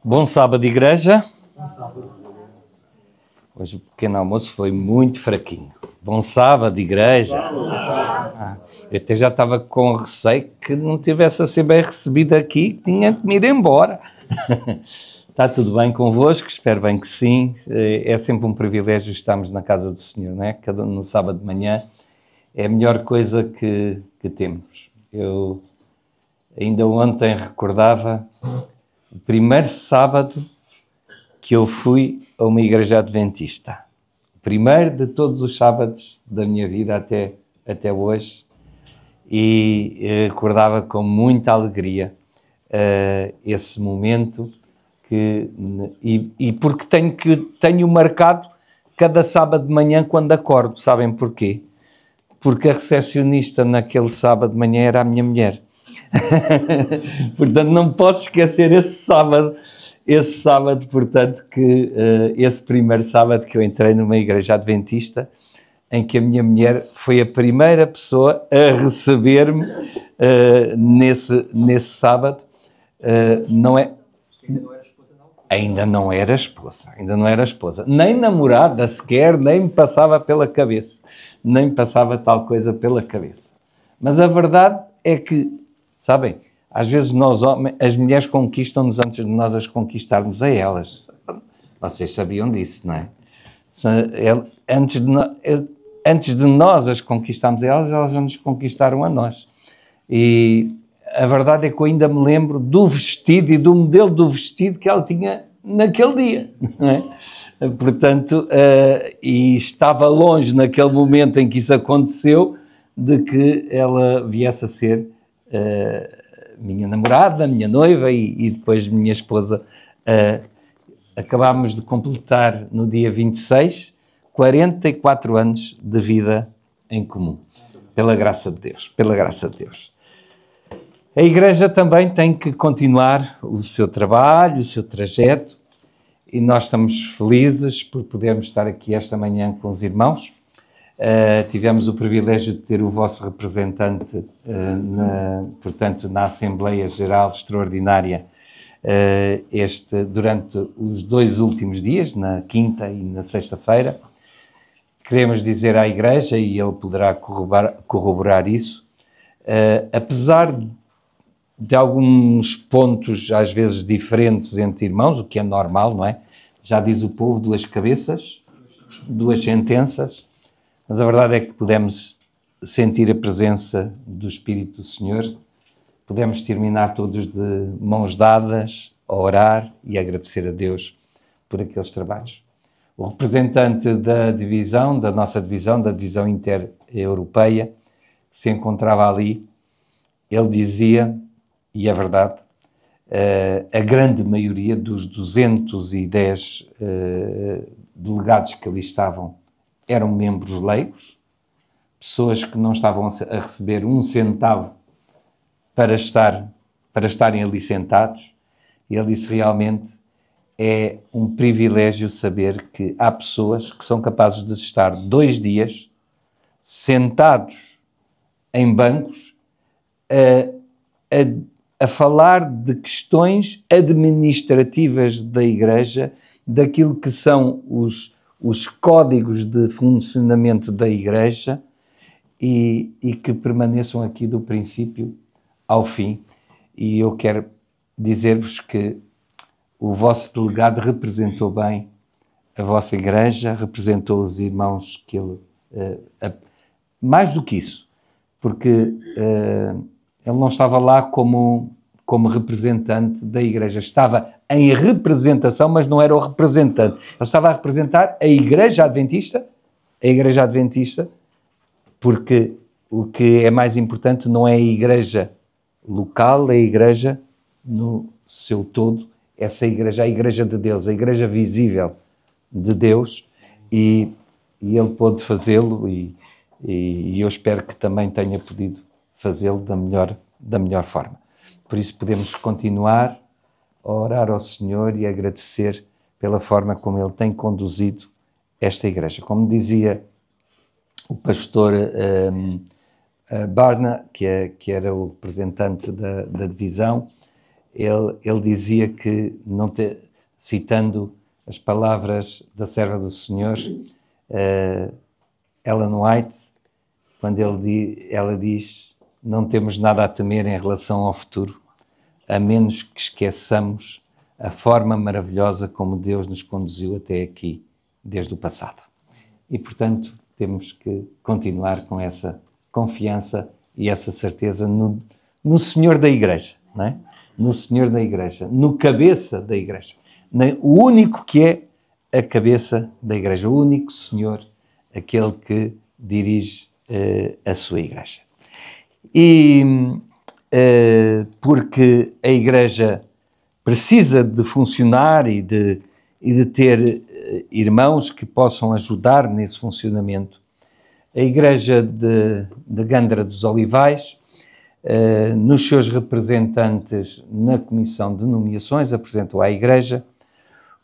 Bom sábado, igreja. Hoje o pequeno almoço foi muito fraquinho. Bom sábado, igreja. Eu até já estava com receio que não tivesse a ser bem recebido aqui, que tinha que me ir embora. Está tudo bem convosco? Espero bem que sim. É sempre um privilégio estarmos na casa do Senhor, não é? No sábado de manhã é a melhor coisa que temos. Eu ainda ontem recordava o primeiro sábado que eu fui a uma igreja adventista. O primeiro de todos os sábados da minha vida até hoje. E recordava com muita alegria esse momento e porque tenho marcado cada sábado de manhã quando acordo. Sabem porquê? Porque a recepcionista naquele sábado de manhã era a minha mulher. Portanto, não posso esquecer esse sábado, portanto, esse primeiro sábado que eu entrei numa igreja adventista, em que a minha mulher foi a primeira pessoa a receber-me nesse sábado. Ainda não era esposa, nem namorada sequer, nem me passava pela cabeça, nem me passava tal coisa pela cabeça. Mas a verdade é que, sabem, às vezes nós homens, as mulheres conquistam-nos antes de nós as conquistarmos a elas. Vocês sabiam disso, não é? Antes de nós as conquistarmos a elas já nos conquistaram a nós. E a verdade é que eu ainda me lembro do vestido e do modelo do vestido que ela tinha naquele dia, não é? Portanto, e estava longe naquele momento em que isso aconteceu de que ela viesse a ser minha namorada, minha noiva e depois minha esposa. Acabámos de completar no dia 26 44 anos de vida em comum, pela graça de Deus. A Igreja também tem que continuar o seu trabalho, o seu trajeto, e nós estamos felizes por podermos estar aqui esta manhã com os irmãos. Tivemos o privilégio de ter o vosso representante, portanto, na Assembleia Geral Extraordinária, durante os 2 últimos dias, na quinta e na sexta-feira. Queremos dizer à Igreja, e ele poderá corroborar isso, apesar de alguns pontos às vezes diferentes entre irmãos, o que é normal, não é? Já diz o povo, 2 cabeças, 2 sentenças, mas a verdade é que podemos sentir a presença do Espírito do Senhor, podemos terminar todos de mãos dadas, a orar e agradecer a Deus por aqueles trabalhos. O representante da nossa divisão, da divisão inter-europeia, que se encontrava ali, ele dizia, e é verdade, a grande maioria dos 210 delegados que ali estavam eram membros leigos, pessoas que não estavam a receber um centavo para estarem ali sentados. E ele disse, realmente é um privilégio saber que há pessoas que são capazes de estar 2 dias sentados em bancos a falar de questões administrativas da Igreja, daquilo que são os códigos de funcionamento da Igreja e que permaneçam aqui do princípio ao fim. E eu quero dizer-vos que o vosso delegado representou bem a vossa Igreja, representou os irmãos que ele... mais do que isso, porque ele não estava lá como representante da Igreja. Estava em representação, mas não era o representante. Ele estava a representar a Igreja Adventista, porque o que é mais importante não é a Igreja local, é a Igreja no seu todo, essa Igreja, a Igreja de Deus, a Igreja visível de Deus, e ele pôde fazê-lo e eu espero que também tenha podido fazê-lo da melhor forma. Por isso podemos continuar a orar ao Senhor e agradecer pela forma como Ele tem conduzido esta Igreja. Como dizia o pastor Barna, que era o representante da divisão, ele dizia que, citando as palavras da serva do Senhor, Ellen White, quando ela diz: não temos nada a temer em relação ao futuro, a menos que esqueçamos a forma maravilhosa como Deus nos conduziu até aqui, desde o passado. E, portanto, temos que continuar com essa confiança e essa certeza no Senhor da Igreja, não é? No Senhor da Igreja, no cabeça da Igreja. O único que é a cabeça da Igreja, o único Senhor, aquele que dirige a sua Igreja. E porque a Igreja precisa de funcionar e de ter irmãos que possam ajudar nesse funcionamento. A Igreja de Gandra dos Olivais, nos seus representantes na Comissão de Nomeações, apresentou à Igreja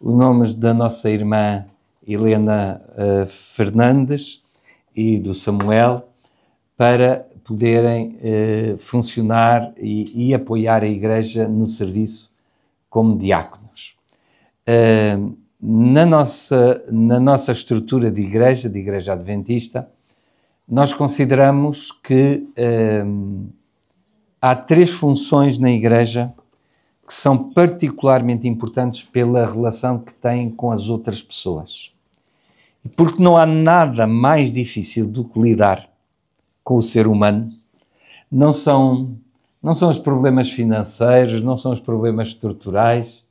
os nomes da nossa irmã Helena Fernandes e do Samuel, para poderem funcionar e apoiar a Igreja no serviço como diáconos. Na nossa estrutura de Igreja Adventista, nós consideramos que há 3 funções na Igreja que são particularmente importantes pela relação que têm com as outras pessoas. Porque não há nada mais difícil do que lidar com o ser humano. Não são os problemas financeiros, não são os problemas estruturais.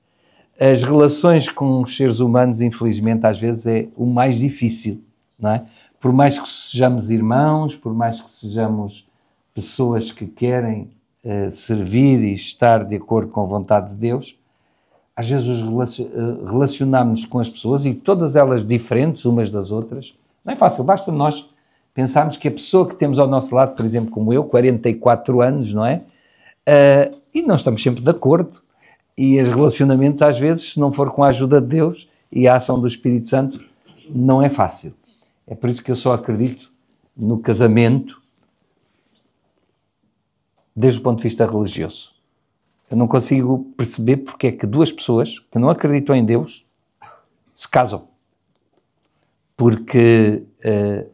As relações com os seres humanos, infelizmente, às vezes é o mais difícil, não é? Por mais que sejamos irmãos, por mais que sejamos pessoas que querem servir e estar de acordo com a vontade de Deus, às vezes relacionamos-nos com as pessoas, e todas elas diferentes umas das outras. Não é fácil, basta nós pensarmos que a pessoa que temos ao nosso lado, por exemplo, como eu, 44 anos, não é? E não estamos sempre de acordo, e os relacionamentos, às vezes, se não for com a ajuda de Deus e a ação do Espírito Santo, não é fácil. É por isso que eu só acredito no casamento desde o ponto de vista religioso. Eu não consigo perceber porque é que 2 pessoas que não acreditam em Deus se casam. Porque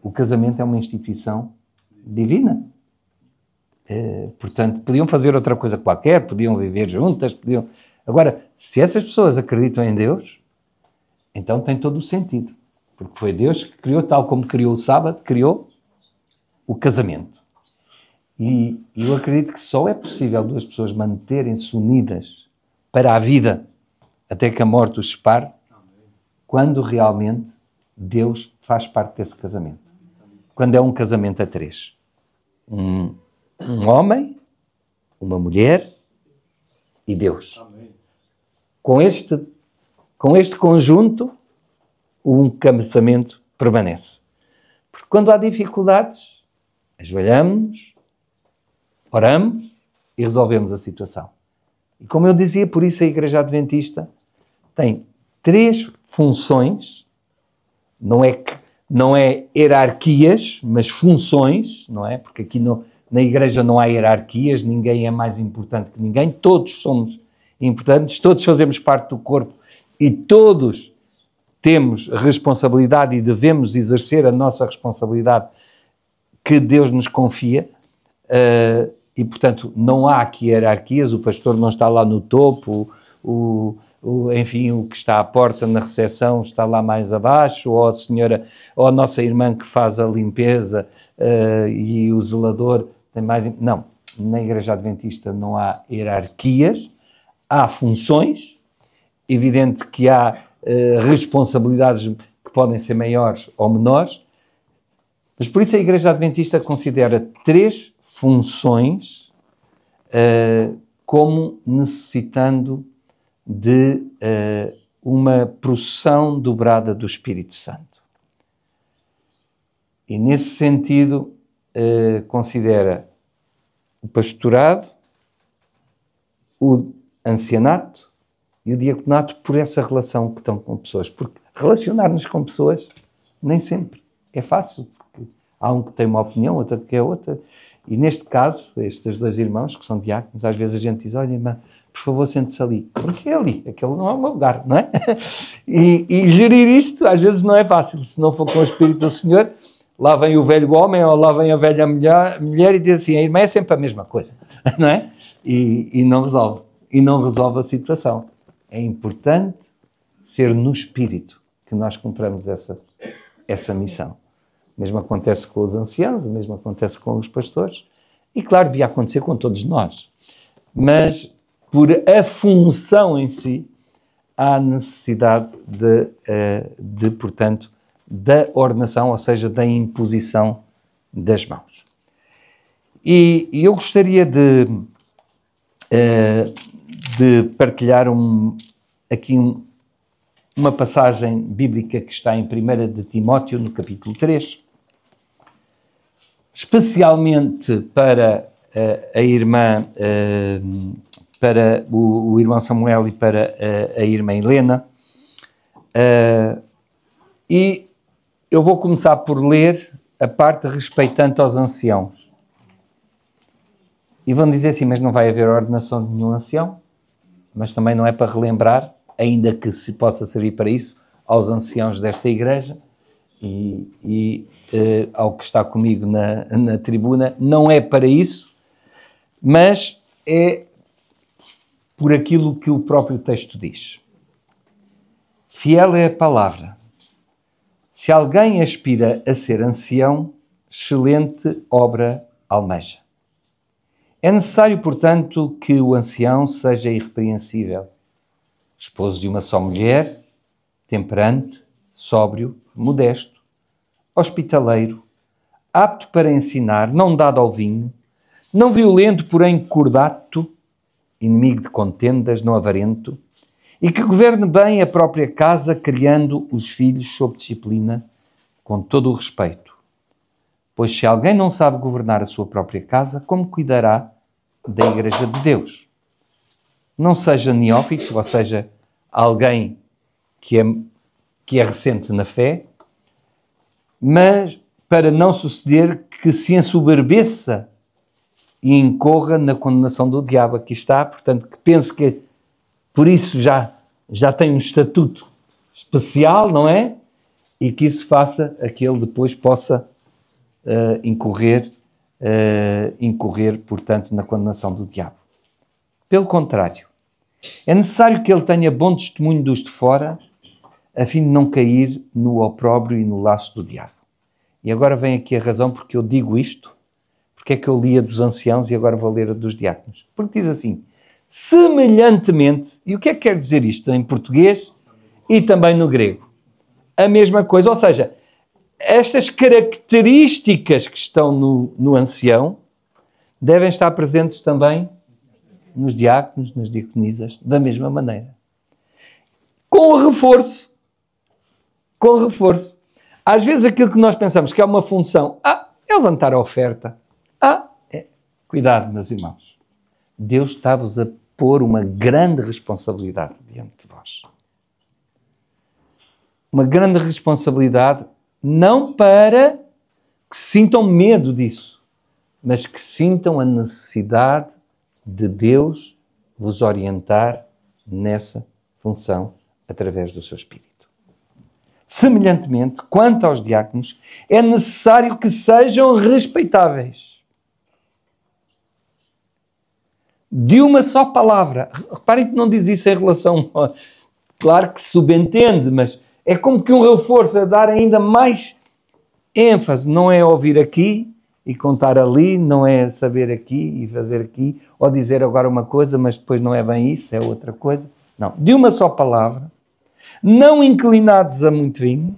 o casamento é uma instituição divina. Portanto, podiam fazer outra coisa qualquer, podiam viver juntas, podiam... Agora, se essas pessoas acreditam em Deus, então tem todo o sentido. Porque foi Deus que criou, tal como criou o sábado, criou o casamento. E eu acredito que só é possível 2 pessoas manterem-se unidas para a vida, até que a morte os separe, quando realmente Deus faz parte desse casamento. Quando é um casamento a 3. Um homem, uma mulher e Deus. Amém. Com este conjunto, um casamento permanece. Porque quando há dificuldades, ajoelhamos-nos, oramos e resolvemos a situação. E como eu dizia, por isso a Igreja Adventista tem 3 funções, não é hierarquias, mas funções, não é? Porque aqui na Igreja não há hierarquias, ninguém é mais importante que ninguém, todos somos importantes, todos fazemos parte do corpo e todos temos responsabilidade e devemos exercer a nossa responsabilidade que Deus nos confia, e portanto não há aqui hierarquias, o pastor não está lá no topo, enfim, o que está à porta na recepção está lá mais abaixo, ou a senhora, ou a nossa irmã que faz a limpeza e o zelador tem mais... Não, na Igreja Adventista não há hierarquias, há funções, evidente que há responsabilidades que podem ser maiores ou menores, mas por isso a Igreja Adventista considera 3 funções como necessitando de uma processão dobrada do Espírito Santo. E nesse sentido considera o pastorado, o ancianato e o diaconato por essa relação que estão com pessoas. Porque relacionar-nos com pessoas nem sempre é fácil, porque há um que tem uma opinião, outro que é outra. E neste caso, estes 2 irmãos que são diáconos, às vezes a gente diz, olha irmã, por favor, sente-se ali. Porque é ali, aquele não é o meu lugar, não é? E gerir isto, às vezes, não é fácil. Se não for com o Espírito do Senhor, lá vem o velho homem ou lá vem a velha mulher e diz assim, a irmã é sempre a mesma coisa, não é? E não resolve. E não resolve a situação. É importante ser no Espírito que nós cumpramos essa missão. O mesmo acontece com os anciãos, o mesmo acontece com os pastores. E, claro, devia acontecer com todos nós. Mas, por a função em si, há necessidade portanto, da ordenação, ou seja, da imposição das mãos. E eu gostaria de partilhar aqui uma passagem bíblica que está em 1 de Timóteo, no capítulo 3, especialmente para a irmã, para o irmão Samuel e para a irmã Helena. E eu vou começar por ler a parte respeitante aos anciãos. E vão dizer assim, mas não vai haver ordenação de nenhum ancião? Mas também não é para relembrar, ainda que se possa servir para isso, aos anciãos desta igreja e ao que está comigo na tribuna, não é para isso, mas é por aquilo que o próprio texto diz. Fiel é a palavra. Se alguém aspira a ser ancião, excelente obra almeja. É necessário, portanto, que o ancião seja irrepreensível, esposo de uma só mulher, temperante, sóbrio, modesto, hospitaleiro, apto para ensinar, não dado ao vinho, não violento, porém cordato, inimigo de contendas, não avarento, e que governe bem a própria casa, criando os filhos sob disciplina, com todo o respeito. Pois se alguém não sabe governar a sua própria casa, como cuidará da Igreja de Deus? Não seja neófito, ou seja, alguém que é recente na fé, mas para não suceder que se ensoberbeça e incorra na condenação do diabo. Aqui está, portanto, que pense que por isso já tem um estatuto especial, não é? E que isso faça a que ele depois possa incorrer, portanto, na condenação do diabo. Pelo contrário, é necessário que ele tenha bom testemunho dos de fora, a fim de não cair no opróbrio e no laço do diabo. E agora vem aqui a razão porque eu digo isto, porque é que eu li a dos anciãos e agora vou ler a dos diáconos. Porque diz assim, semelhantemente, e o que é que quer dizer isto em português e também no grego? A mesma coisa, ou seja, estas características que estão no ancião devem estar presentes também nos diáconos, nas diaconisas, da mesma maneira. Com reforço. Às vezes aquilo que nós pensamos que é uma função, é levantar a oferta. Cuidado, meus irmãos. Deus está-vos a pôr uma grande responsabilidade diante de vós. Uma grande responsabilidade, não para que sintam medo disso, mas que sintam a necessidade de Deus vos orientar nessa função através do seu Espírito. Semelhantemente, quanto aos diáconos, é necessário que sejam respeitáveis. De uma só palavra. Reparem que não diz isso em relação... Claro que se subentende, mas é como que um reforço a dar ainda mais ênfase. Não é ouvir aqui e contar ali, não é saber aqui e fazer aqui, ou dizer agora uma coisa, mas depois não é bem isso, é outra coisa. Não, de uma só palavra, não inclinados a muito vinho,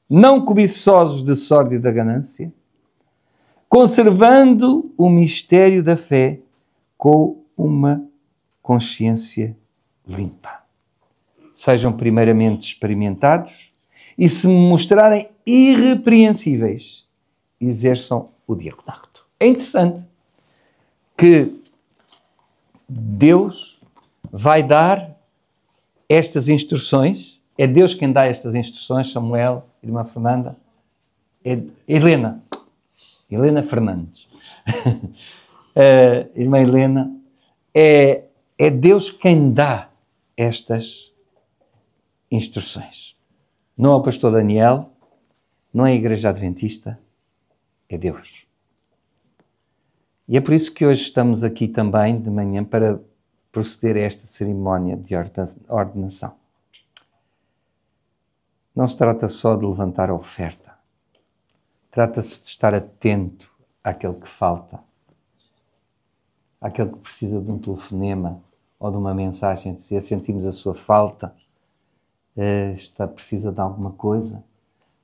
não cobiçosos de sorte e da ganância, conservando o mistério da fé com uma consciência limpa. Sejam primeiramente experimentados e, se mostrarem irrepreensíveis, exerçam o diaconato. É interessante que Deus vai dar estas instruções. É Deus quem dá estas instruções, Samuel, irmã Fernanda, Helena Fernandes. Irmã Helena, é Deus quem dá estas instruções. Não é o pastor Daniel, não é a Igreja Adventista, é Deus. E é por isso que hoje estamos aqui também de manhã para proceder a esta cerimónia de ordenação. Não se trata só de levantar a oferta. Trata-se de estar atento àquele que falta, àquele que precisa de um telefonema ou de uma mensagem, dizer sentimos a sua falta, precisa de alguma coisa,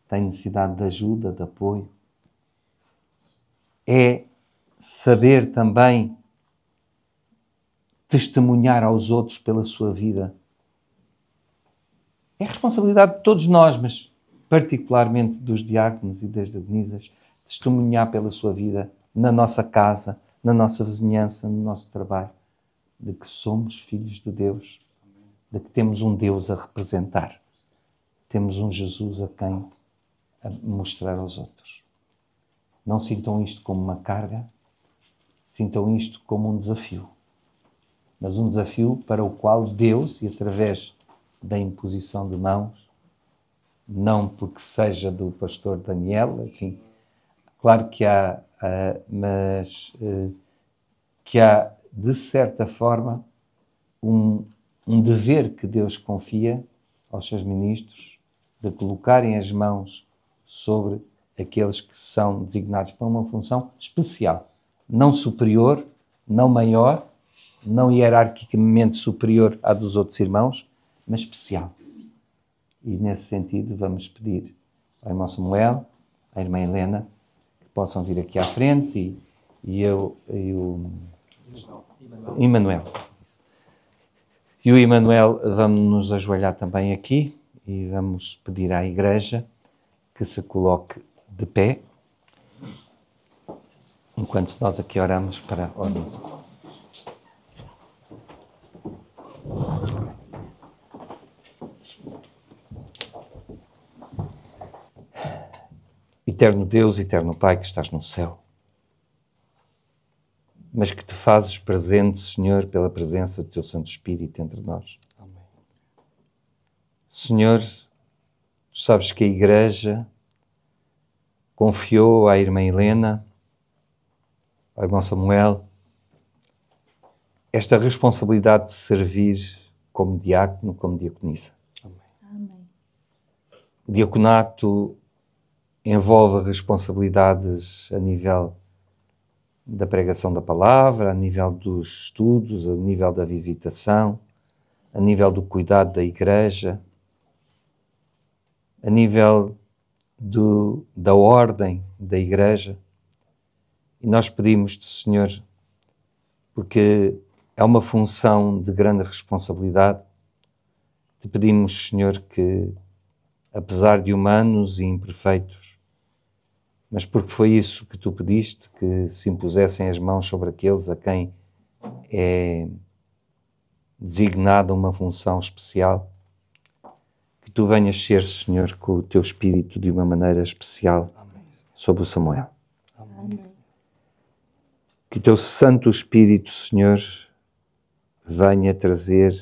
tem necessidade de ajuda, de apoio. É saber também testemunhar aos outros pela sua vida. É responsabilidade de todos nós, mas particularmente dos diáconos e das diaconisas, testemunhar pela sua vida, na nossa casa, na nossa vizinhança, no nosso trabalho, de que somos filhos de Deus, de que temos um Deus a representar, temos um Jesus a quem a mostrar aos outros. Não sintam isto como uma carga, sintam isto como um desafio. Mas um desafio para o qual Deus, e através da imposição de mãos, não porque seja do pastor Daniel, enfim, claro que há, mas que há, de certa forma, um dever que Deus confia aos seus ministros de colocarem as mãos sobre aqueles que são designados para uma função especial, não superior, não maior, não hierarquicamente superior à dos outros irmãos, mas especial. E nesse sentido vamos pedir ao irmão Samuel, à irmã Helena, que possam vir aqui à frente e o Emanuel. E o Emanuel, vamos nos ajoelhar também aqui e vamos pedir à Igreja que se coloque de pé enquanto nós aqui oramos para a ordenação. Eterno Deus, eterno Pai que estás no céu, mas que te fazes presente, Senhor, pela presença do teu Santo Espírito entre nós. Amém. Senhor, tu sabes que a Igreja confiou à irmã Helena, ao irmão Samuel, esta responsabilidade de servir como diácono, como diaconisa. Amém. O diaconato envolve responsabilidades a nível da pregação da palavra, a nível dos estudos, a nível da visitação, a nível do cuidado da Igreja, a nível da ordem da Igreja. E nós pedimos-te, Senhor, porque é uma função de grande responsabilidade, te pedimos, Senhor, que, apesar de humanos e imperfeitos, mas porque foi isso que tu pediste, que se impusessem as mãos sobre aqueles a quem é designada uma função especial, que tu venhas ser, Senhor, com o teu Espírito de uma maneira especial sobre o Samuel. Amém. Que o teu Santo Espírito, Senhor, venha trazer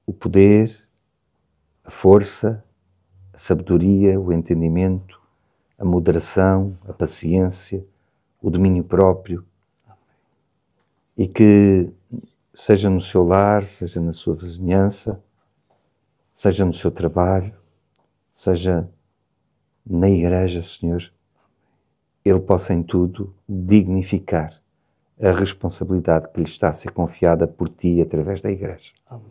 o poder, a força, a sabedoria, o entendimento, a moderação, a paciência, o domínio próprio, e que seja no seu lar, seja na sua vizinhança, seja no seu trabalho, seja na Igreja, Senhor, ele possa em tudo dignificar a responsabilidade que lhe está a ser confiada por ti através da Igreja. Amém.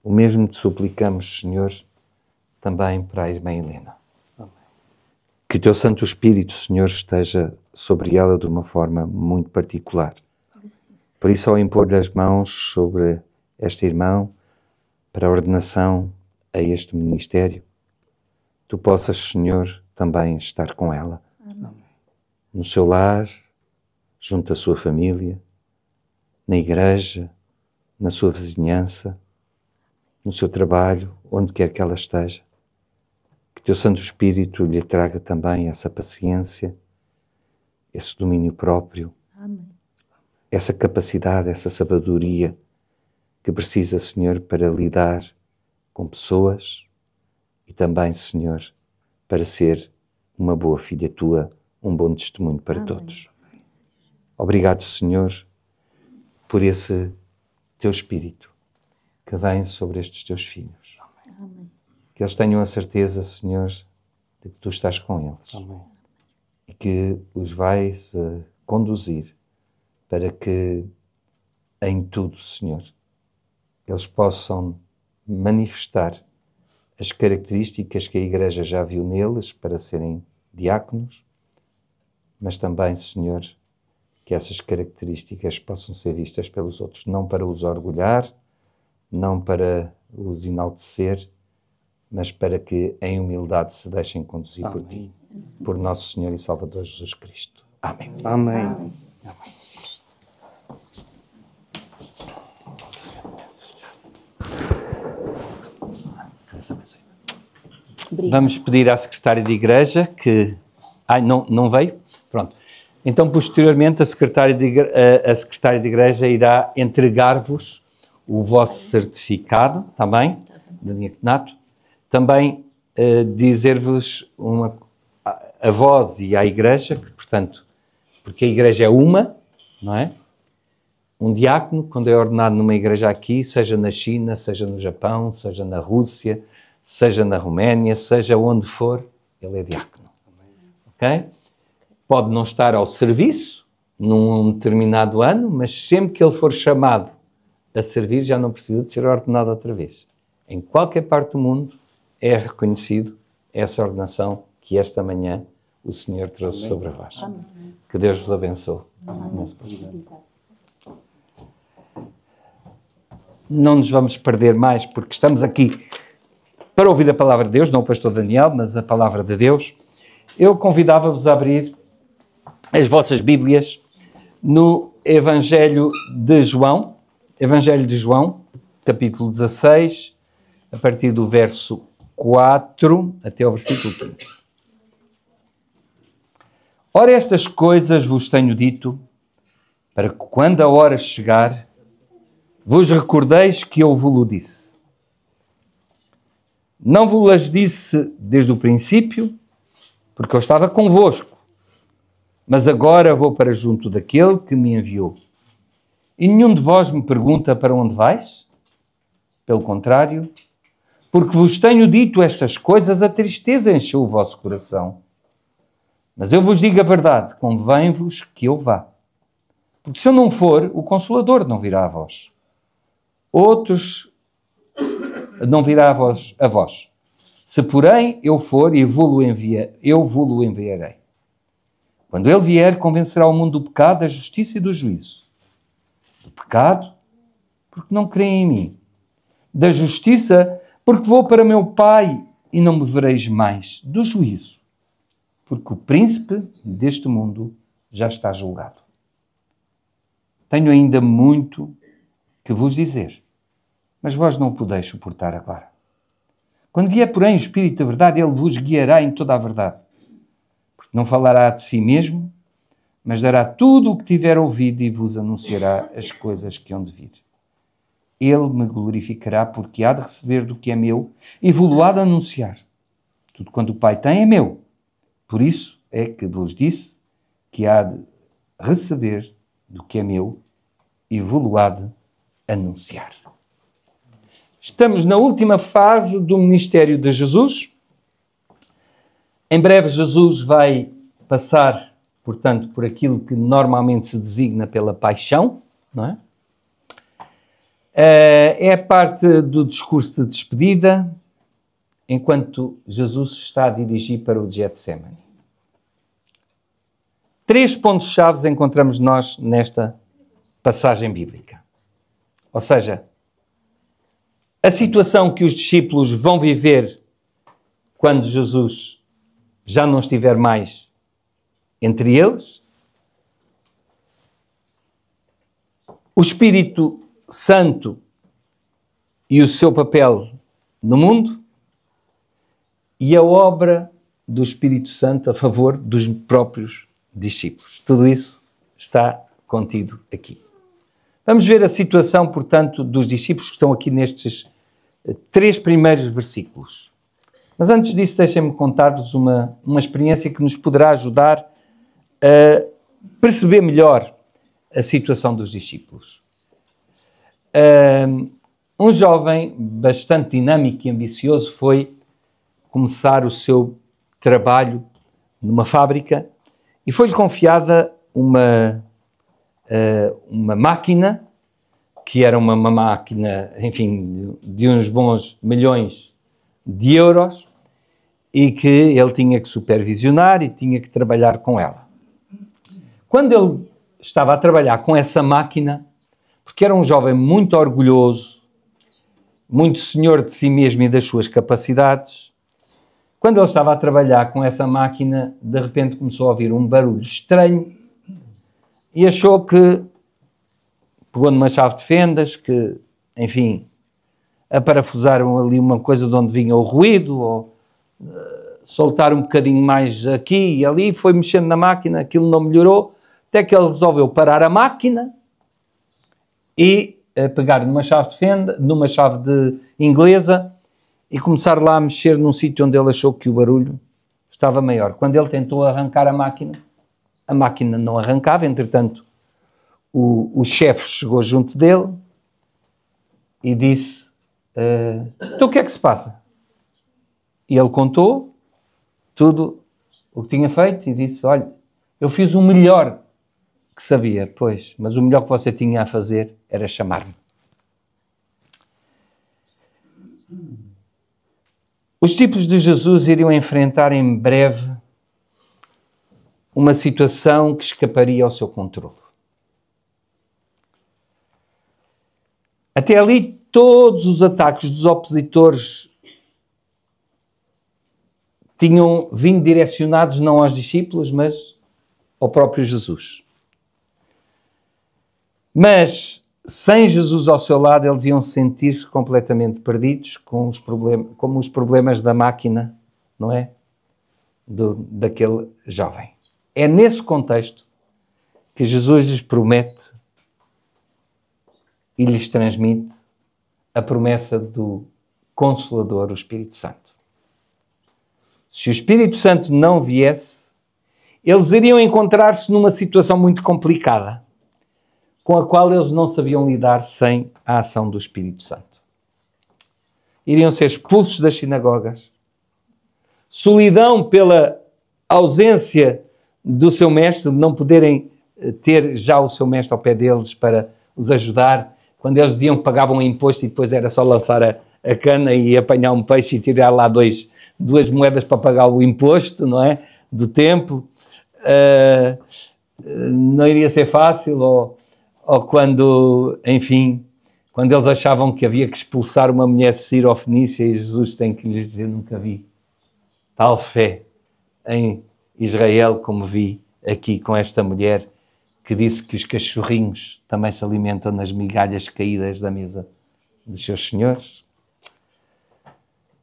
O mesmo te suplicamos, Senhor, também para a irmã Helena. Amém. Que o teu Santo Espírito, Senhor, esteja sobre ela de uma forma muito particular. Por isso, ao impor-lhe as mãos sobre esta irmã para a ordenação a este ministério, tu possas, Senhor, também estar com ela. Amém. No seu lar, junto à sua família, na Igreja, na sua vizinhança, no seu trabalho, onde quer que ela esteja. Que o teu Santo Espírito lhe traga também essa paciência, esse domínio próprio. Amém. essa capacidade, essa sabedoria que precisa, Senhor, para lidar com pessoas e também, Senhor, para ser uma boa filha tua, um bom testemunho para todos. Obrigado, Senhor, por esse teu Espírito que vem sobre estes teus filhos. Amém. Que eles tenham a certeza, Senhor, de que tu estás com eles. Amém. E que os vais conduzir para que em tudo, Senhor, eles possam manifestar as características que a Igreja já viu neles para serem diáconos, mas também, Senhor, que essas características possam ser vistas pelos outros, não para os orgulhar, não para os enaltecer, mas para que em humildade se deixem conduzir Amém. Por ti, por nosso Senhor e Salvador Jesus Cristo. Amém. Amém. Amém. Vamos pedir à secretária de igreja que... não veio? Pronto. Então, posteriormente, a secretária de igreja irá entregar-vos o vosso certificado, também, de diaconato. Também dizer-vos a vós e à igreja, que, portanto, porque a igreja é uma, não é? Um diácono, quando é ordenado numa igreja aqui, seja na China, seja no Japão, seja na Rússia, seja na Roménia, seja onde for, ele é diácono. Ok? Pode não estar ao serviço num determinado ano, mas sempre que ele for chamado a servir, já não precisa de ser ordenado outra vez. Em qualquer parte do mundo é reconhecido essa ordenação que esta manhã o Senhor trouxe Amém. Sobre vós. Amém. Que Deus vos abençoe. Não nos vamos perder mais, porque estamos aqui para ouvir a palavra de Deus, não o pastor Daniel, mas a palavra de Deus. Eu convidava-vos a abrir as vossas Bíblias no Evangelho de João, capítulo 16, a partir do verso 4 até ao versículo 15. Ora, estas coisas vos tenho dito, para que quando a hora chegar, vos recordeis que eu vos disse. Não vos las disse desde o princípio, porque eu estava convosco, mas agora vou para junto daquele que me enviou. E nenhum de vós me pergunta para onde vais? Pelo contrário, porque vos tenho dito estas coisas, a tristeza encheu o vosso coração. Mas eu vos digo a verdade, convém-vos que eu vá. Porque se eu não for, o Consolador não virá a vós. Outros não virá a vós. Se, porém, eu for e eu vou-lo enviarei. Quando ele vier, convencerá o mundo do pecado, da justiça e do juízo. Do pecado, porque não creem em mim. Da justiça, porque vou para meu Pai e não me vereis mais. Do juízo, porque o príncipe deste mundo já está julgado. Tenho ainda muito que vos dizer, mas vós não o podeis suportar agora. Quando vier, porém, o Espírito da verdade, ele vos guiará em toda a verdade. Porque não falará de si mesmo, mas dará tudo o que tiver ouvido e vos anunciará as coisas que hão de vir. Ele me glorificará, porque há de receber do que é meu e vos há de anunciar. Tudo quanto o Pai tem é meu. Por isso é que vos disse que há de receber do que é meu e vos há de anunciar. Estamos na última fase do ministério de Jesus. Em breve Jesus vai passar, portanto, por aquilo que normalmente se designa pela paixão, não é? É a parte do discurso de despedida, enquanto Jesus está a dirigir para o Getsemane. 3 pontos-chave encontramos nós nesta passagem bíblica. Ou seja, a situação que os discípulos vão viver quando Jesus já não estiver mais entre eles, o Espírito Santo e o seu papel no mundo e a obra do Espírito Santo a favor dos próprios discípulos. Tudo isso está contido aqui. Vamos ver a situação, portanto, dos discípulos que estão aqui nestes 3 primeiros versículos. Mas antes disso, deixem-me contar-vos uma experiência que nos poderá ajudar a perceber melhor a situação dos discípulos. Um jovem bastante dinâmico e ambicioso foi começar o seu trabalho numa fábrica e foi-lhe confiada uma máquina, que era uma máquina, enfim, de uns bons milhões de euros, e que ele tinha que supervisionar e tinha que trabalhar com ela. Quando ele estava a trabalhar com essa máquina, porque era um jovem muito orgulhoso, muito senhor de si mesmo e das suas capacidades, quando ele estava a trabalhar com essa máquina, de repente começou a ouvir um barulho estranho e achou que pegou numa chave de fendas, que, enfim, aparafusaram ali uma coisa de onde vinha o ruído, ou soltar um bocadinho mais aqui e ali, foi mexendo na máquina, aquilo não melhorou, até que ele resolveu parar a máquina e pegar numa chave de fenda, numa chave de inglesa, e começar lá a mexer num sítio onde ele achou que o barulho estava maior. Quando ele tentou arrancar a máquina não arrancava. Entretanto, o chefe chegou junto dele e disse: então o que é que se passa? E ele contou tudo o que tinha feito e disse: olha, eu fiz o melhor que sabia, pois, mas o melhor que você tinha a fazer era chamar-me. Os discípulos de Jesus iriam enfrentar em breve uma situação que escaparia ao seu controle. Até ali, todos os ataques dos opositores tinham vindo direcionados não aos discípulos, mas ao próprio Jesus. Mas, sem Jesus ao seu lado, eles iam sentir-se completamente perdidos como os problemas da máquina, não é? Daquele jovem. É nesse contexto que Jesus lhes promete e lhes transmite a promessa do Consolador, o Espírito Santo. Se o Espírito Santo não viesse, eles iriam encontrar-se numa situação muito complicada, com a qual eles não sabiam lidar sem a ação do Espírito Santo. Iriam ser expulsos das sinagogas, solidão pela ausência do seu mestre, de não poderem ter já o seu mestre ao pé deles para os ajudar. Quando eles diziam que pagavam um imposto e depois era só lançar a cana e apanhar um peixe e tirar lá duas moedas para pagar o imposto, não é? Do templo. Não iria ser fácil, ou quando, enfim, quando eles achavam que havia que expulsar uma mulher sírio-fenícia e Jesus tem que lhes dizer: nunca vi tal fé em Israel como vi aqui com esta mulher que disse que os cachorrinhos também se alimentam nas migalhas caídas da mesa dos seus senhores.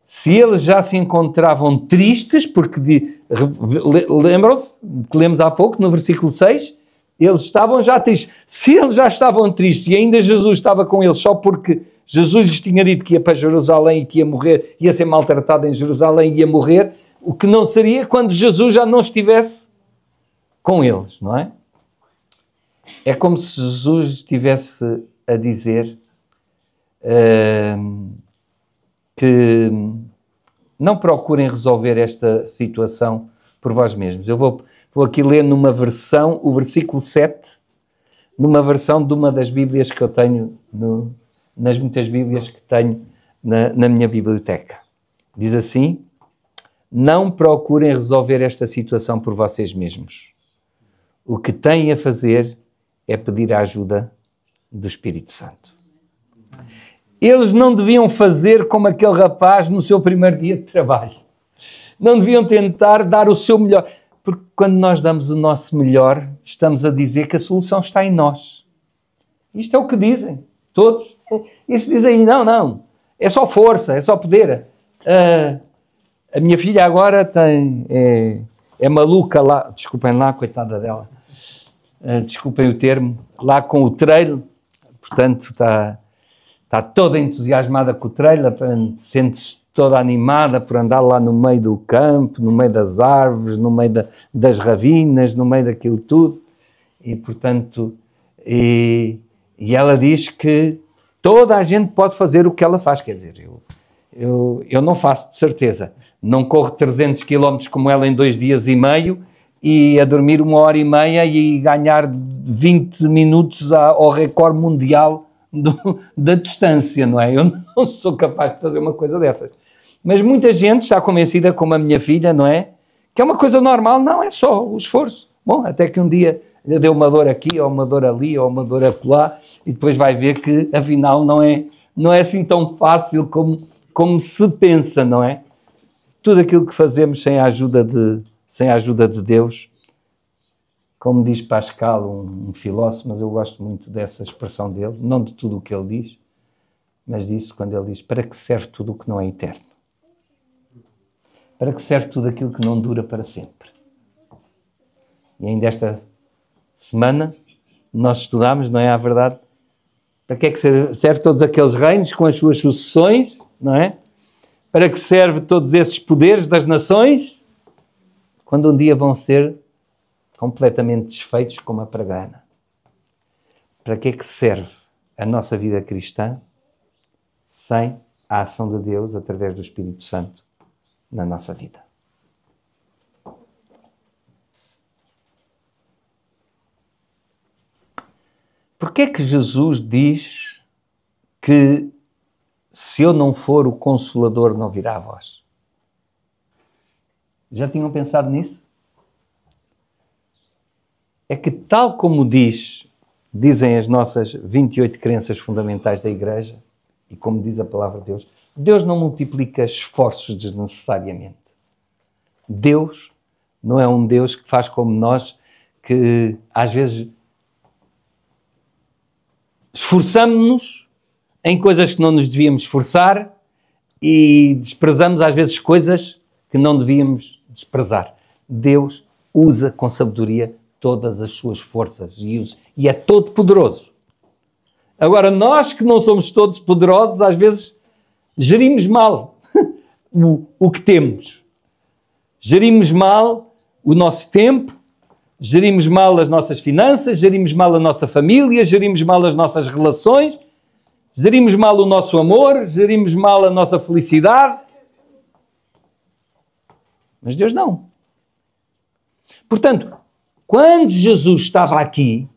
Se eles já se encontravam tristes, porque lembram-se que lemos há pouco no versículo 6, eles estavam já tristes. Se eles já estavam tristes e ainda Jesus estava com eles só porque Jesus lhes tinha dito que ia para Jerusalém e que ia morrer, ia ser maltratado em Jerusalém e ia morrer, o que não seria quando Jesus já não estivesse com eles, não é? É como se Jesus estivesse a dizer que não procurem resolver esta situação por vós mesmos. Eu vou aqui ler numa versão, o versículo 7, numa versão de uma das Bíblias que eu tenho, nas muitas Bíblias que tenho na minha biblioteca. Diz assim: não procurem resolver esta situação por vocês mesmos. O que têm a fazer é pedir a ajuda do Espírito Santo. Eles não deviam fazer como aquele rapaz no seu primeiro dia de trabalho. Não deviam tentar dar o seu melhor. Porque quando nós damos o nosso melhor, estamos a dizer que a solução está em nós. Isto é o que dizem, todos. E se dizem: não, é só força, é só poder. A minha filha agora é maluca lá, desculpem lá, coitada dela. desculpem o termo, lá com o trailer, portanto está toda entusiasmada com o trailer, sente-se toda animada por andar lá no meio do campo, no meio das árvores, no meio das ravinas, no meio daquilo tudo, e portanto, e ela diz que toda a gente pode fazer o que ela faz, quer dizer, eu não faço de certeza, não corro 300 km como ela em 2 dias e meio, e a dormir 1h30 e ganhar 20 minutos ao recorde mundial da distância, não é? Eu não sou capaz de fazer uma coisa dessas. Mas muita gente está convencida, como a minha filha, não é? Que é uma coisa normal, não, é só o esforço. Bom, até que um dia lhe deu uma dor aqui, ou uma dor ali, ou uma dor acolá, e depois vai ver que, afinal, não é assim tão fácil como se pensa, não é? Tudo aquilo que fazemos sem a ajuda de Deus, como diz Pascal, um filósofo, mas eu gosto muito dessa expressão dele, não de tudo o que ele diz, mas disso quando ele diz, para que serve tudo o que não é eterno? Para que serve tudo aquilo que não dura para sempre? E ainda esta semana nós estudámos, não é a verdade? Para que é que serve todos aqueles reinos com as suas sucessões, não é? Para que serve todos esses poderes das nações? Quando um dia vão ser completamente desfeitos como a pregana. Para que é que serve a nossa vida cristã sem a ação de Deus através do Espírito Santo na nossa vida? Porquê é que Jesus diz que se eu não for o Consolador não virá a vós? Já tinham pensado nisso? É que tal como dizem as nossas 28 crenças fundamentais da Igreja, e como diz a palavra de Deus, Deus não multiplica esforços desnecessariamente. Deus não é um Deus que faz como nós, que às vezes esforçamos-nos em coisas que não nos devíamos esforçar e desprezamos às vezes coisas que não devíamos desprezar. Deus usa com sabedoria todas as suas forças e é todo poderoso. Agora, nós que não somos todos poderosos, às vezes gerimos mal o que temos. Gerimos mal o nosso tempo, gerimos mal as nossas finanças, gerimos mal a nossa família, gerimos mal as nossas relações, gerimos mal o nosso amor, gerimos mal a nossa felicidade. Mas Deus não. Portanto, quando Jesus estava aqui,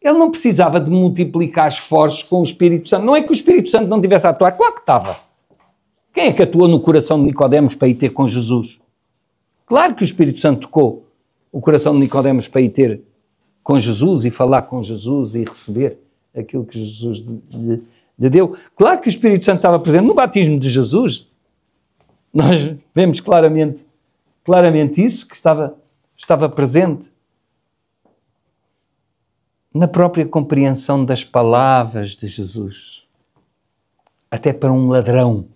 ele não precisava de multiplicar esforços com o Espírito Santo. Não é que o Espírito Santo não tivesse a atuar, claro que estava. Quem é que atuou no coração de Nicodemos para ir ter com Jesus? Claro que o Espírito Santo tocou o coração de Nicodemos para ir ter com Jesus e falar com Jesus e receber aquilo que Jesus lhe deu. Claro que o Espírito Santo estava presente no batismo de Jesus. Nós vemos claramente isso, que estava presente na própria compreensão das palavras de Jesus. Até para um ladrão.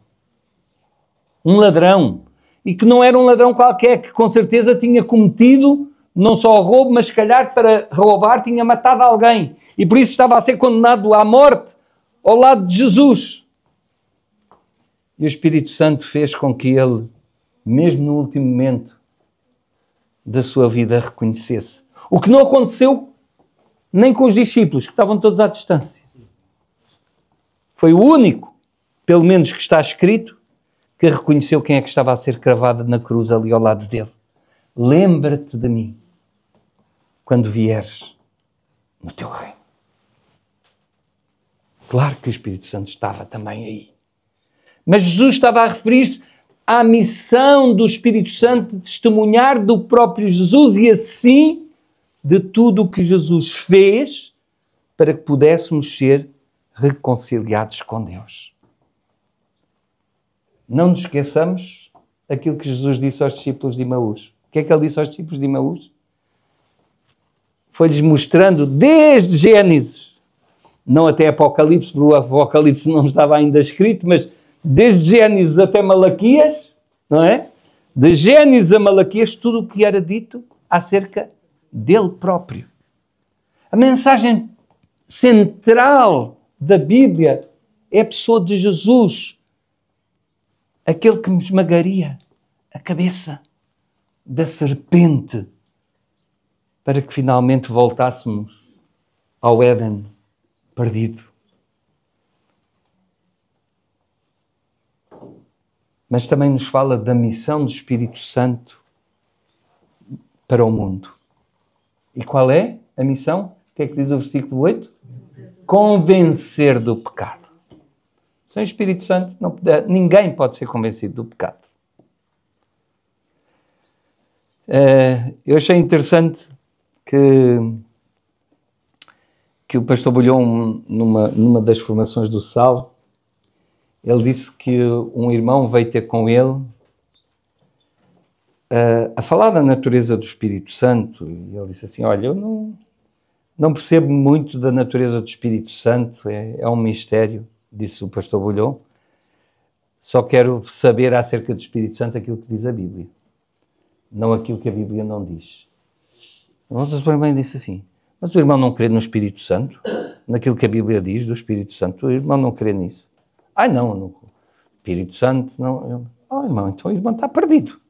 Um ladrão. E que não era um ladrão qualquer, que com certeza tinha cometido não só o roubo, mas se calhar para roubar tinha matado alguém. E por isso estava a ser condenado à morte ao lado de Jesus. E o Espírito Santo fez com que ele, mesmo no último momento da sua vida, reconhecesse. O que não aconteceu nem com os discípulos, que estavam todos à distância. Foi o único, pelo menos que está escrito, que reconheceu quem é que estava a ser cravado na cruz ali ao lado dele. Lembra-te de mim quando vieres no teu reino. Claro que o Espírito Santo estava também aí. Mas Jesus estava a referir-se à missão do Espírito Santo de testemunhar do próprio Jesus e assim de tudo o que Jesus fez para que pudéssemos ser reconciliados com Deus. Não nos esqueçamos aquilo que Jesus disse aos discípulos de Emaús. O que é que ele disse aos discípulos de Emaús? Foi-lhes mostrando desde Gênesis, não até Apocalipse, porque o Apocalipse não estava ainda escrito, mas desde Gênesis até Malaquias, não é? De Gênesis a Malaquias, tudo o que era dito acerca dele próprio. A mensagem central da Bíblia é a pessoa de Jesus, aquele que me esmagaria a cabeça da serpente para que finalmente voltássemos ao Éden perdido. Mas também nos fala da missão do Espírito Santo para o mundo. E qual é a missão? O que é que diz o versículo 8? Convencer do pecado. Sem o Espírito Santo ninguém pode ser convencido do pecado. Eu achei interessante que o pastor Bulhão, numa das formações do Sal, ele disse que um irmão veio ter com ele a falar da natureza do Espírito Santo. E ele disse assim, olha, eu não percebo muito da natureza do Espírito Santo, é um mistério, disse o pastor Bulhão. Só quero saber acerca do Espírito Santo aquilo que diz a Bíblia, não aquilo que a Bíblia não diz. O outro irmão disse assim, mas o irmão não crê no Espírito Santo? Naquilo que a Bíblia diz do Espírito Santo? O irmão não crê nisso? Ai não, no Espírito Santo não. Irmão, então o irmão está perdido.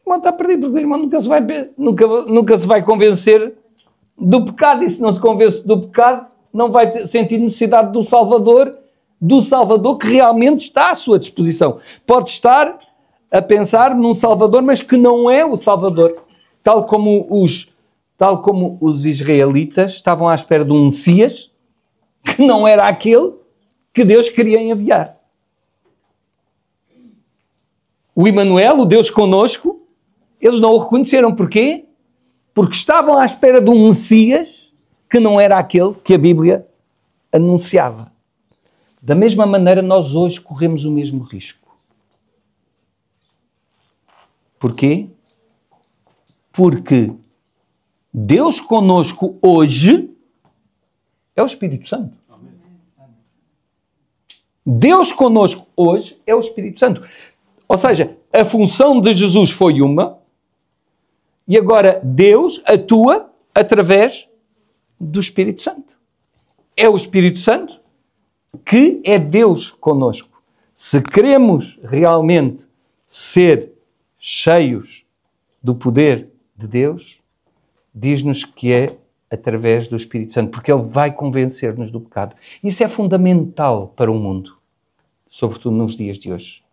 O irmão está perdido porque o irmão nunca se vai convencer do pecado. E se não se convence do pecado, não vai sentir necessidade do Salvador que realmente está à sua disposição. Pode estar a pensar num Salvador, mas que não é o Salvador. Tal como os israelitas estavam à espera de um Messias, que não era aquele que Deus queria enviar. O Emanuel, o Deus conosco, eles não o reconheceram. Porquê? Porque estavam à espera de um Messias que não era aquele que a Bíblia anunciava. Da mesma maneira, nós hoje corremos o mesmo risco. Porquê? Porque Deus conosco hoje é o Espírito Santo. Deus conosco hoje é o Espírito Santo. Ou seja, a função de Jesus foi uma, e agora Deus atua através do Espírito Santo. É o Espírito Santo que é Deus conosco. Se queremos realmente ser cheios do poder de Deus, diz-nos que é através do Espírito Santo, porque Ele vai convencer-nos do pecado. Isso é fundamental para o mundo, sobretudo nos dias de hoje.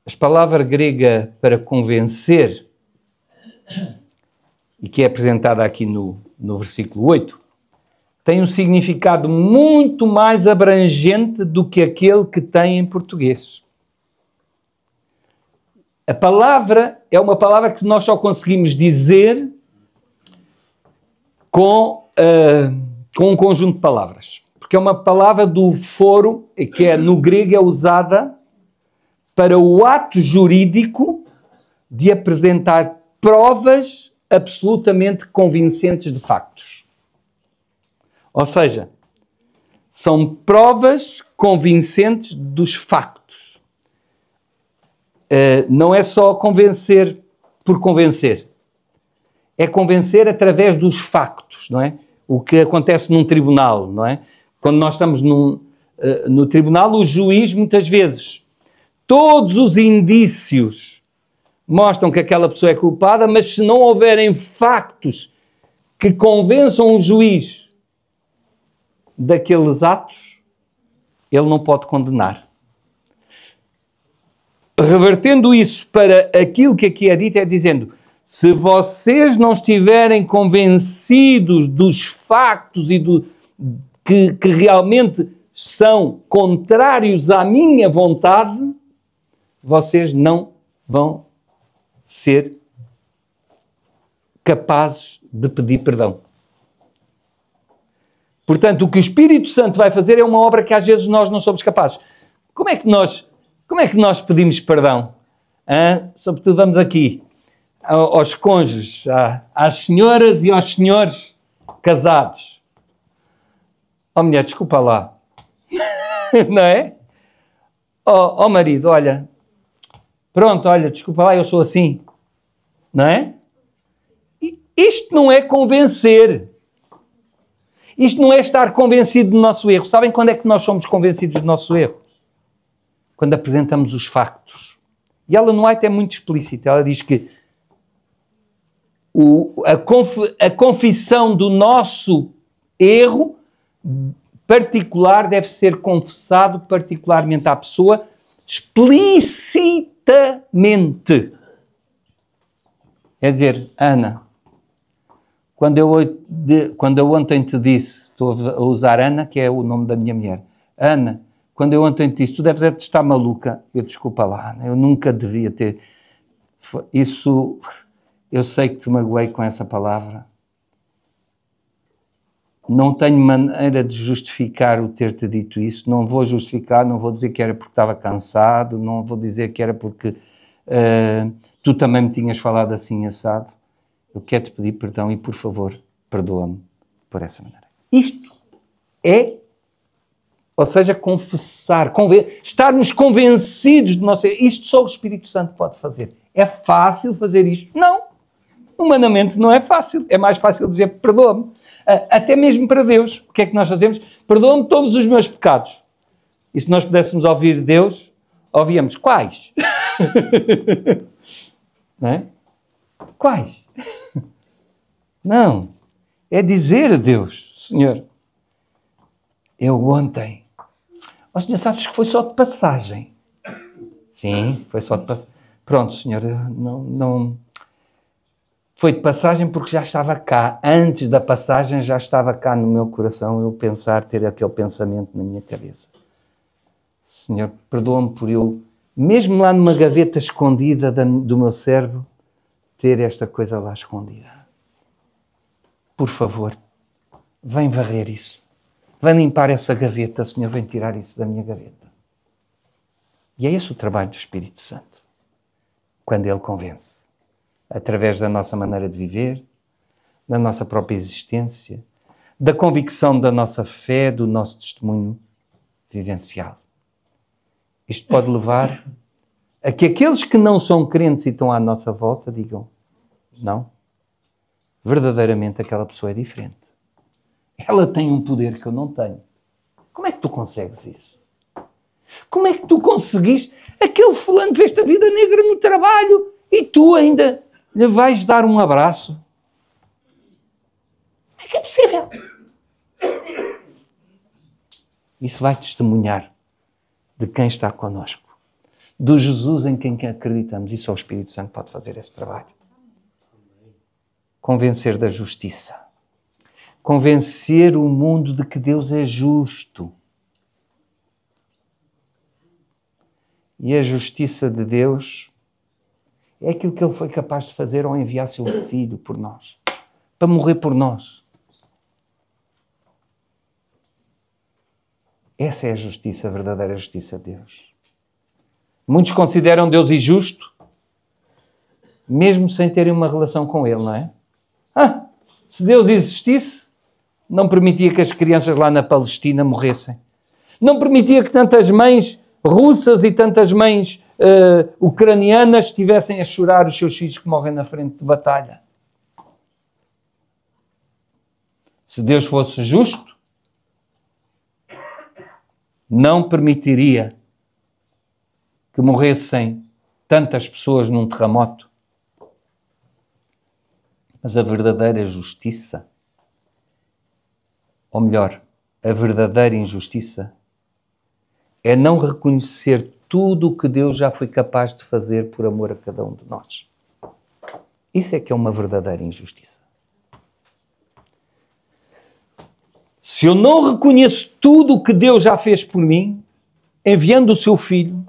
A palavra grega para convencer, e que é apresentada aqui no versículo 8, tem um significado muito mais abrangente do que aquele que tem em português. A palavra é uma palavra que nós só conseguimos dizer com um conjunto de palavras. Porque é uma palavra do foro, que no grego é usada para o ato jurídico de apresentar provas absolutamente convincentes de factos. Ou seja, são provas convincentes dos factos. Não é só convencer por convencer. É convencer através dos factos, não é? O que acontece num tribunal, não é? Quando nós estamos no tribunal, o juiz, muitas vezes, todos os indícios mostram que aquela pessoa é culpada, mas se não houverem factos que convençam o juiz daqueles atos, ele não pode condenar. Revertendo isso para aquilo que aqui é dito, é dizendo, se vocês não estiverem convencidos dos factos e que realmente são contrários à minha vontade, vocês não vão ser capazes de pedir perdão. Portanto, o que o Espírito Santo vai fazer é uma obra que às vezes nós não somos capazes. Como é que nós pedimos perdão? Sobretudo vamos aqui aos cônjuges, às senhoras e aos senhores casados. Oh mulher, desculpa lá. Não é? Oh marido, olha, Pronto, olha, desculpa lá, eu sou assim. Não é? Isto não é convencer. Isto não é estar convencido do nosso erro. Sabem quando é que nós somos convencidos do nosso erro? Quando apresentamos os factos. E Ellen White é muito explícita. Ela diz que a confissão do nosso erro particular deve ser confessado particularmente à pessoa explicitamente. Quer dizer, Ana, quando eu ontem te disse, estou a usar Ana, que é o nome da minha mulher, Ana, quando eu ontem te disse, tu deves estar maluca, eu desculpa lá, Ana, eu nunca devia ter, isso, eu sei que te magoei com essa palavra, não tenho maneira de justificar o ter-te dito isso, não vou justificar, não vou dizer que era porque estava cansado, não vou dizer que era porque tu também me tinhas falado assim assado. Eu quero-te pedir perdão e, por favor, perdoa-me por essa maneira. Isto é, ou seja, confessar, estarmos convencidos do nosso erro. Isto só o Espírito Santo pode fazer. É fácil fazer isto? Não. Humanamente não é fácil. É mais fácil dizer perdoa-me. Até mesmo para Deus. O que é que nós fazemos? Perdoa-me todos os meus pecados. E se nós pudéssemos ouvir Deus, ouvíamos quais? Não é? Quais? Não. É dizer a Deus, Senhor, eu ontem... Ó Senhor, sabes que foi só de passagem. Sim, foi só de passagem. Pronto, Senhor, não... Foi de passagem porque já estava cá. Antes da passagem já estava cá no meu coração eu pensar, ter aquele pensamento na minha cabeça. Senhor, perdoa-me por eu, mesmo lá numa gaveta escondida do meu cérebro, ter esta coisa lá escondida. Por favor, vem varrer isso. Vem limpar essa gaveta, Senhor, vem tirar isso da minha gaveta. E é esse o trabalho do Espírito Santo. Quando Ele convence. Através da nossa maneira de viver, da nossa própria existência, da convicção da nossa fé, do nosso testemunho vivencial. Isto pode levar a que aqueles que não são crentes e estão à nossa volta digam, não, verdadeiramente aquela pessoa é diferente. Ela tem um poder que eu não tenho. Como é que tu consegues isso? Como é que tu conseguiste? Aquele fulano fez-te a vida negra no trabalho e tu ainda lhe vais dar um abraço? Como é que é possível? Isso vai testemunhar de quem está connosco, do Jesus em quem acreditamos. E só o Espírito Santo pode fazer esse trabalho. Convencer da justiça. Convencer o mundo de que Deus é justo. E a justiça de Deus é aquilo que Ele foi capaz de fazer ao enviar seu Filho por nós. Para morrer por nós. Essa é a justiça, a verdadeira justiça de Deus. Muitos consideram Deus injusto, mesmo sem terem uma relação com Ele, não é? Se Deus existisse, não permitia que as crianças lá na Palestina morressem. Não permitia que tantas mães russas e tantas mães ucranianas estivessem a chorar os seus filhos que morrem na frente de batalha. Se Deus fosse justo, não permitiria que morressem tantas pessoas num terremoto. Mas a verdadeira justiça, ou melhor, a verdadeira injustiça, é não reconhecer tudo o que Deus já foi capaz de fazer por amor a cada um de nós. Isso é que é uma verdadeira injustiça. Se eu não reconheço tudo o que Deus já fez por mim, enviando o seu Filho,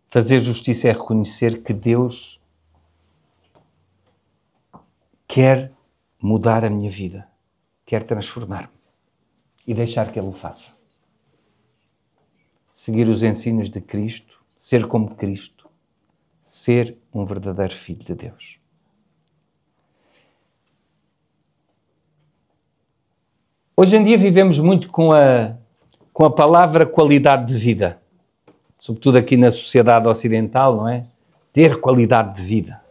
fazer justiça é reconhecer que Deus quer mudar a minha vida, quer transformar-me e deixar que Ele o faça. Seguir os ensinos de Cristo, ser como Cristo, ser um verdadeiro filho de Deus. Hoje em dia vivemos muito com com a palavra qualidade de vida. Sobretudo aqui na sociedade ocidental, não é? Ter qualidade de vida.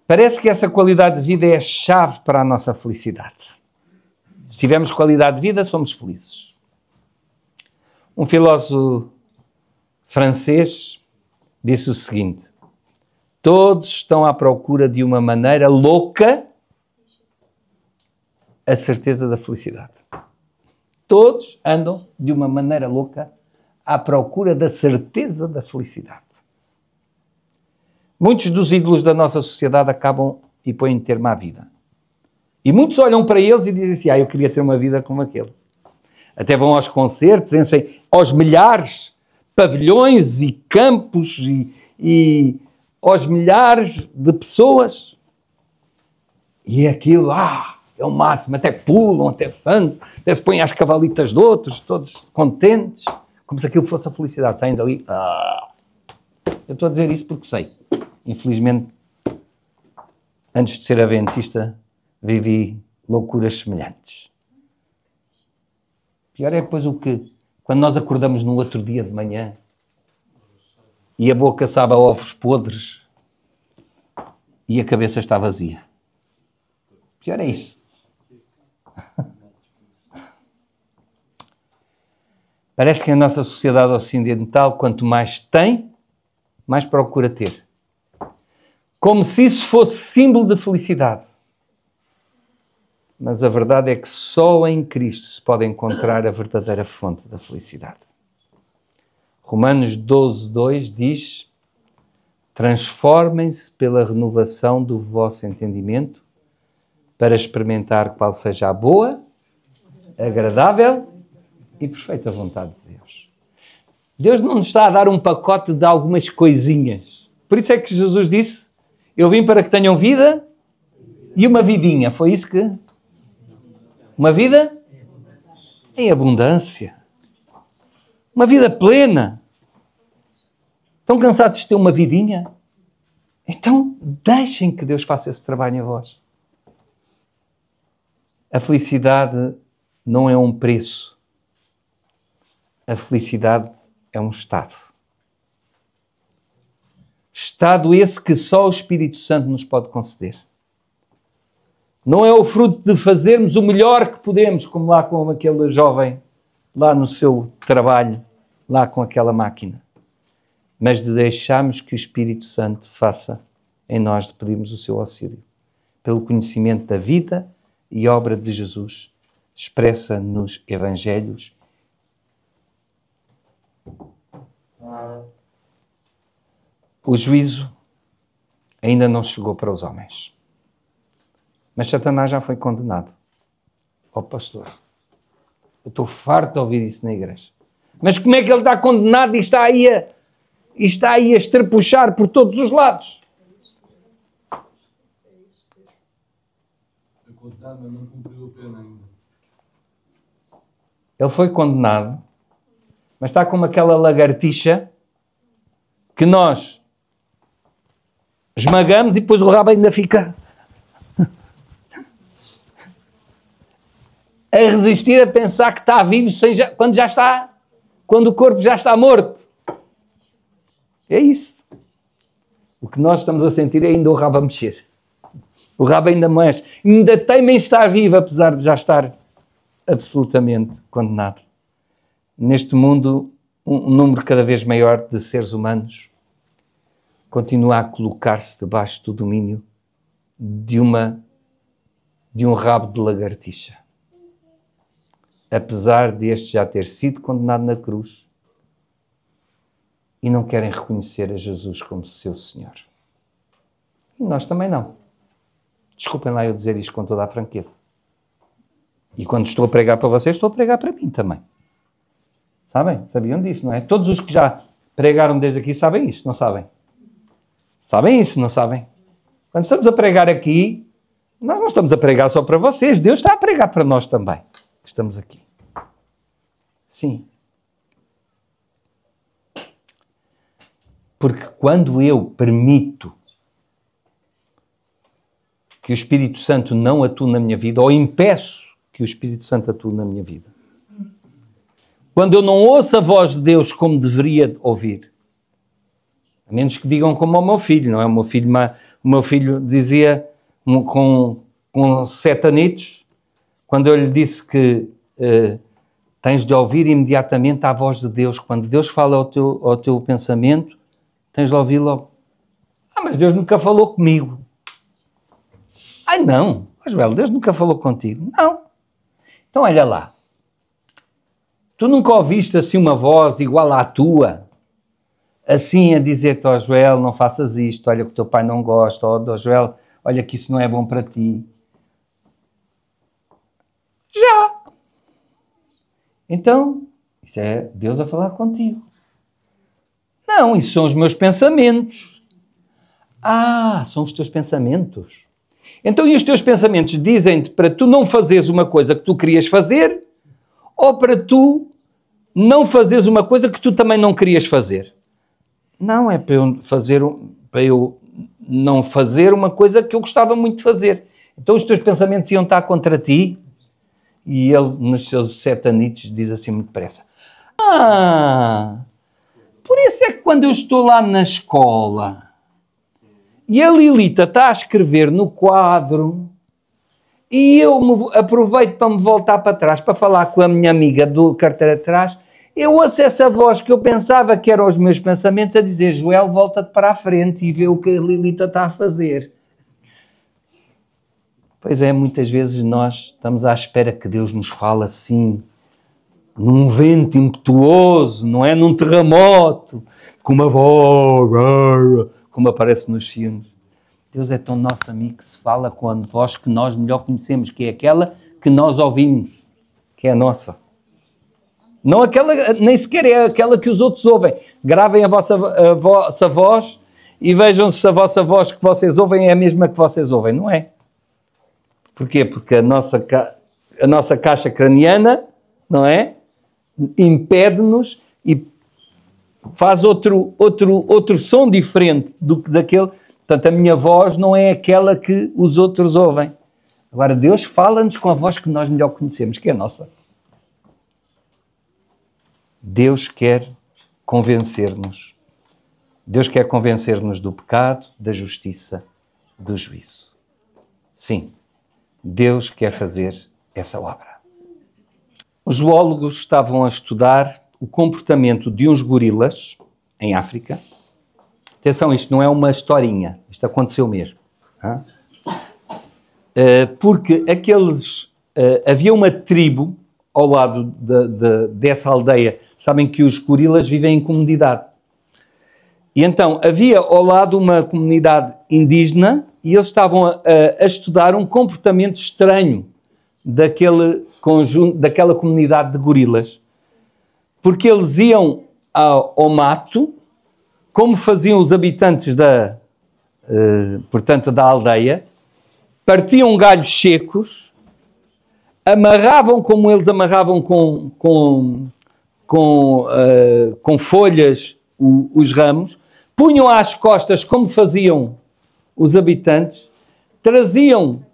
Parece que essa qualidade de vida é a chave para a nossa felicidade. Se tivermos qualidade de vida, somos felizes. Um filósofo francês disse o seguinte: todos estão à procura de uma maneira louca a certeza da felicidade. Todos andam de uma maneira louca à procura da certeza da felicidade. Muitos dos ídolos da nossa sociedade acabam e põem termo à vida. E muitos olham para eles e dizem assim: eu queria ter uma vida como aquele. Até vão aos concertos, enchem aos milhares, pavilhões e campos e aos milhares de pessoas. E aquilo, é o máximo, até pulam, até sangue, até se põem às cavalitas de outros, todos contentes, como se aquilo fosse a felicidade, saindo dali. Eu estou a dizer isso porque sei. Infelizmente, antes de ser adventista, vivi loucuras semelhantes. Pior é depois o que, quando nós acordamos no outro dia de manhã e a boca sabe a ovos podres e a cabeça está vazia. Pior é isso. Parece que a nossa sociedade ocidental, quanto mais tem, mais procura ter. Como se isso fosse símbolo de felicidade. Mas a verdade é que só em Cristo se pode encontrar a verdadeira fonte da felicidade. Romanos 12:2 diz: transformem-se pela renovação do vosso entendimento para experimentar qual seja a boa, agradável e perfeita vontade de Deus. Deus não nos está a dar um pacote de algumas coisinhas. Por isso é que Jesus disse: eu vim para que tenham vida e uma vidinha. Foi isso que... Uma vida em abundância. Uma vida plena. Estão cansados de ter uma vidinha? Então deixem que Deus faça esse trabalho em vós. A felicidade não é um preço. A felicidade é um estado. Estado esse que só o Espírito Santo nos pode conceder. Não é o fruto de fazermos o melhor que podemos, como lá com aquele jovem, lá no seu trabalho, lá com aquela máquina. Mas de deixarmos que o Espírito Santo faça em nós, de pedirmos o seu auxílio. Pelo conhecimento da vida e obra de Jesus, expressa nos Evangelhos. O juízo ainda não chegou para os homens. Mas Satanás já foi condenado. Pastor, eu estou farto de ouvir isso na igreja. Mas como é que ele está condenado e está aí a estrepuchar por todos os lados? Foi condenado, mas não cumpriu a pena ainda. Ele foi condenado, mas está como aquela lagartixa que nós esmagamos e depois o rabo ainda fica a resistir a pensar que está vivo quando o corpo já está morto. É isso. O que nós estamos a sentir é ainda o rabo a mexer. O rabo ainda mexe. Ainda teima em estar vivo, apesar de já estar absolutamente condenado. Neste mundo, um número cada vez maior de seres humanos continua a colocar-se debaixo do domínio de um rabo de lagartixa. Apesar deste já ter sido condenado na cruz, e não querem reconhecer a Jesus como seu Senhor. E nós também não. Desculpem lá eu dizer isto com toda a franqueza. E quando estou a pregar para vocês, estou a pregar para mim também. Sabem? Sabiam disso, não é? Todos os que já pregaram desde aqui sabem isso, não sabem? Sabem isso, não sabem? Quando estamos a pregar aqui, nós não estamos a pregar só para vocês. Deus está a pregar para nós também. Estamos aqui. Sim. Porque quando eu permito que o Espírito Santo não atue na minha vida, ou impeço que o Espírito Santo atue na minha vida, quando eu não ouço a voz de Deus como deveria ouvir. A menos que digam como ao meu filho, não é? O meu filho dizia, com 7 anitos, quando eu lhe disse que tens de ouvir imediatamente a voz de Deus. Quando Deus fala ao teu pensamento, tens de ouvir logo. Mas Deus nunca falou comigo. Ai não, Joel, Deus nunca falou contigo. Não. Então olha lá. Tu nunca ouviste assim uma voz igual à tua? Assim a dizer-te, ó Joel, não faças isto, olha que o teu pai não gosta, ó Joel, olha que isso não é bom para ti. Já. Então, isso é Deus a falar contigo. Não, isso são os meus pensamentos. Ah, são os teus pensamentos. Então, e os teus pensamentos dizem-te para tu não fazeres uma coisa que tu querias fazer ou para tu não fazeres uma coisa que tu também não querias fazer? Não, é para eu não fazer uma coisa que eu gostava muito de fazer. Então, os teus pensamentos iam estar contra ti. E ele, nos seus 7 anitos, diz assim muito depressa. Por isso é que quando eu estou lá na escola e a Lilita está a escrever no quadro e eu aproveito para me voltar para trás para falar com a minha amiga do carteira de trás, eu ouço essa voz que eu pensava que eram os meus pensamentos a dizer, Joel, volta-te para a frente e vê o que a Lilita está a fazer. Pois é, muitas vezes nós estamos à espera que Deus nos fale assim, num vento impetuoso, não é? Num terremoto, com uma voz, como aparece nos filmes. Deus é tão nosso amigo que se fala com a voz que nós melhor conhecemos, que é aquela que nós ouvimos, que é a nossa. Não aquela, nem sequer é aquela que os outros ouvem. Gravem a vossa voz e vejam se a vossa voz que vocês ouvem é a mesma que vocês ouvem. Não é. Porquê? Porque a nossa caixa craniana, não é? Impede-nos e faz outro som diferente daquele. Portanto, a minha voz não é aquela que os outros ouvem. Agora, Deus fala-nos com a voz que nós melhor conhecemos, que é a nossa. Deus quer convencer-nos. Deus quer convencer-nos do pecado, da justiça, do juízo. Sim. Deus quer fazer essa obra. Os zoólogos estavam a estudar o comportamento de uns gorilas em África. Atenção, isto não é uma historinha, isto aconteceu mesmo. Porque havia uma tribo ao lado dessa aldeia. Sabem que os gorilas vivem em comunidade. E então havia ao lado uma comunidade indígena e eles estavam a estudar um comportamento estranho daquela comunidade de gorilas. Porque eles iam ao mato, como faziam os habitantes portanto, da aldeia, partiam galhos secos, amarravam como eles amarravam com folhas os ramos, punham às costas como faziam os habitantes, traziam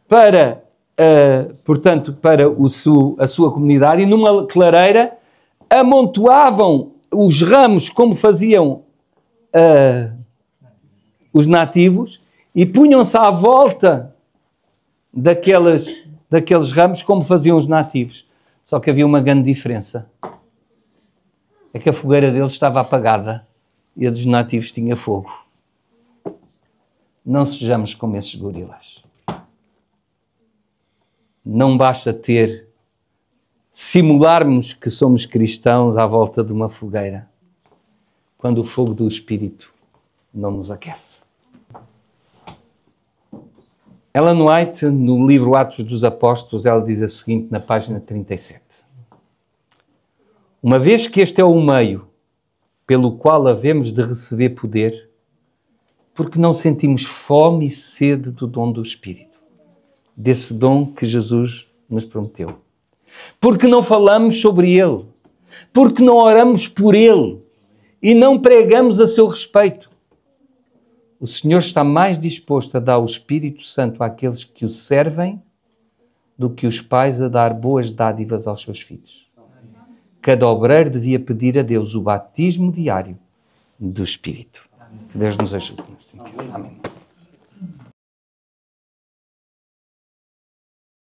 para a sua comunidade e numa clareira amontoavam os ramos como faziam os nativos e punham-se à volta daqueles ramos como faziam os nativos. Só que havia uma grande diferença. É que a fogueira deles estava apagada e a dos nativos tinha fogo. Não sejamos como esses gorilas. Não basta simularmos que somos cristãos à volta de uma fogueira, quando o fogo do Espírito não nos aquece. Ellen White, no livro Atos dos Apóstolos, ela diz o seguinte na página 37. Uma vez que este é o meio pelo qual havemos de receber poder, porque não sentimos fome e sede do dom do Espírito, desse dom que Jesus nos prometeu. Porque não falamos sobre ele, porque não oramos por ele e não pregamos a seu respeito. O Senhor está mais disposto a dar o Espírito Santo àqueles que o servem do que os pais a dar boas dádivas aos seus filhos. cada obreiro devia pedir a Deus o batismo diário do Espírito. Que Deus nos ajude nesse sentido. Amém.